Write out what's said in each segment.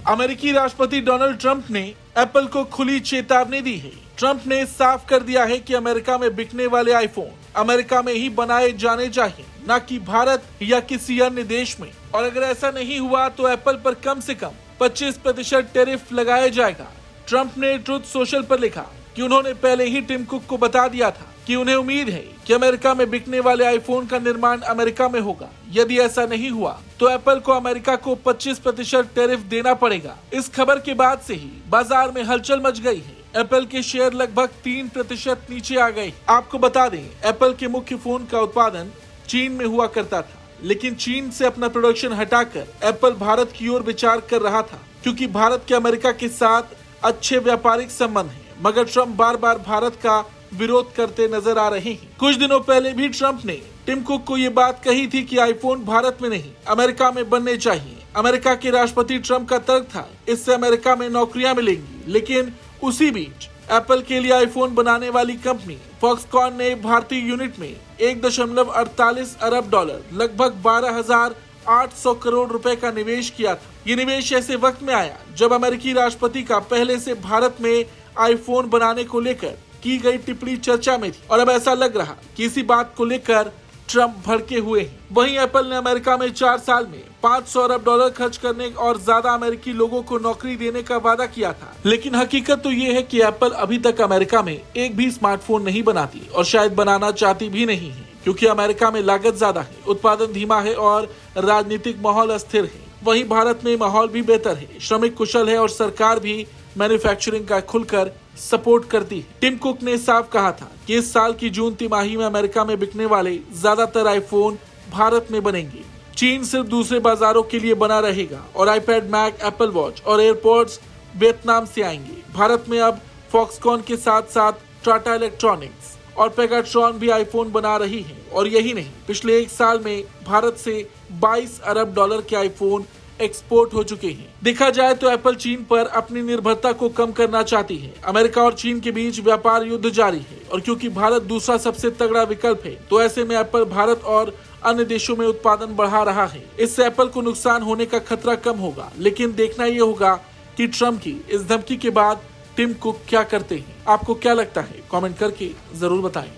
अमेरिकी राष्ट्रपति Donald Trump ने एप्पल को खुली चेतावनी दी है। ट्रंप ने साफ कर दिया है कि अमेरिका में बिकने वाले आईफोन अमेरिका में ही बनाए जाने चाहिए, न कि भारत या किसी अन्य देश में। और अगर ऐसा नहीं हुआ तो एप्पल पर कम से कम 25% टैरिफ लगाया जाएगा। ट्रंप ने ट्रुथ सोशल पर लिखा कि उन्होंने पहले ही टिम कुक को बता दिया था कि उन्हें उम्मीद है कि अमेरिका में बिकने वाले आईफोन का निर्माण अमेरिका में होगा। यदि ऐसा नहीं हुआ तो एप्पल को अमेरिका को 25% टैरिफ देना पड़ेगा। इस खबर के बाद से ही बाजार में हलचल मच गई है। एप्पल के शेयर लगभग 3% नीचे आ गए। आपको बता दें, एप्पल के मुख्य फोन का उत्पादन चीन में हुआ करता था, लेकिन चीन से अपना प्रोडक्शन हटाकर एप्पल भारत की ओर विचार कर रहा था, क्योंकि भारत के अमेरिका के साथ अच्छे व्यापारिक संबंध हैं। मगर ट्रंप बार बार भारत का विरोध करते नजर आ रहे हैं। कुछ दिनों पहले भी ट्रंप ने टिम कुक को ये बात कही थी कि आईफोन भारत में नहीं अमेरिका में बनने चाहिए। अमेरिका के राष्ट्रपति ट्रंप का तर्क था, इससे अमेरिका में नौकरियां मिलेंगी। लेकिन उसी बीच एप्पल के लिए आईफोन बनाने वाली कंपनी फॉक्सकॉन ने भारतीय यूनिट में 1.48 अरब डॉलर लगभग 12,800 करोड़ रुपए का निवेश किया था। ये निवेश ऐसे वक्त में आया जब अमेरिकी राष्ट्रपति का पहले से भारत में आईफोन बनाने को लेकर की गई टिप्पणी चर्चा में थी, और अब ऐसा लग रहा कि इसी बात को लेकर ट्रंप भड़के हुए हैं। वहीं एप्पल ने अमेरिका में 4 साल में 500 अरब डॉलर खर्च करने और ज्यादा अमेरिकी लोगों को नौकरी देने का वादा किया था। लेकिन हकीकत तो ये है कि एप्पल अभी तक अमेरिका में एक भी स्मार्टफोन नहीं बनाती और शायद बनाना चाहती भी नहीं है, क्योंकि अमेरिका में लागत ज्यादा है, उत्पादन धीमा है और राजनीतिक माहौल अस्थिर है। वहीं भारत में माहौल भी बेहतर है, श्रमिक कुशल है और सरकार भी मैन्युफैक्चरिंग का खुलकर सपोर्ट करती है। टिम कुक ने साफ कहा था कि इस साल की जून तिमाही में अमेरिका में बिकने वाले ज्यादातर आईफोन भारत में बनेंगे। चीन सिर्फ दूसरे बाजारों के लिए बना रहेगा और आईपैड, मैक, एप्पल वॉच और एयरपॉड्स वियतनाम से आएंगे। भारत में अब फॉक्सकॉन के साथ साथ टाटा इलेक्ट्रॉनिक्स और पेगाट्रॉन भी आईफोन बना रही है। और यही नहीं, पिछले 1 साल में भारत से 22 अरब डॉलर के आईफोन एक्सपोर्ट हो चुके हैं। देखा जाए तो एप्पल चीन पर अपनी निर्भरता को कम करना चाहती है। अमेरिका और चीन के बीच व्यापार युद्ध जारी है, और क्योंकि भारत दूसरा सबसे तगड़ा विकल्प है, तो ऐसे में एप्पल भारत और अन्य देशों में उत्पादन बढ़ा रहा है। इससे एप्पल को नुकसान होने का खतरा कम होगा। लेकिन देखना ये होगा कि ट्रंप की इस धमकी के बाद टिम कुक क्या करते हैं। आपको क्या लगता है, कमेंट करके जरूर बताएं।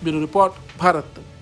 ब्यूरो रिपोर्ट, भारत तक।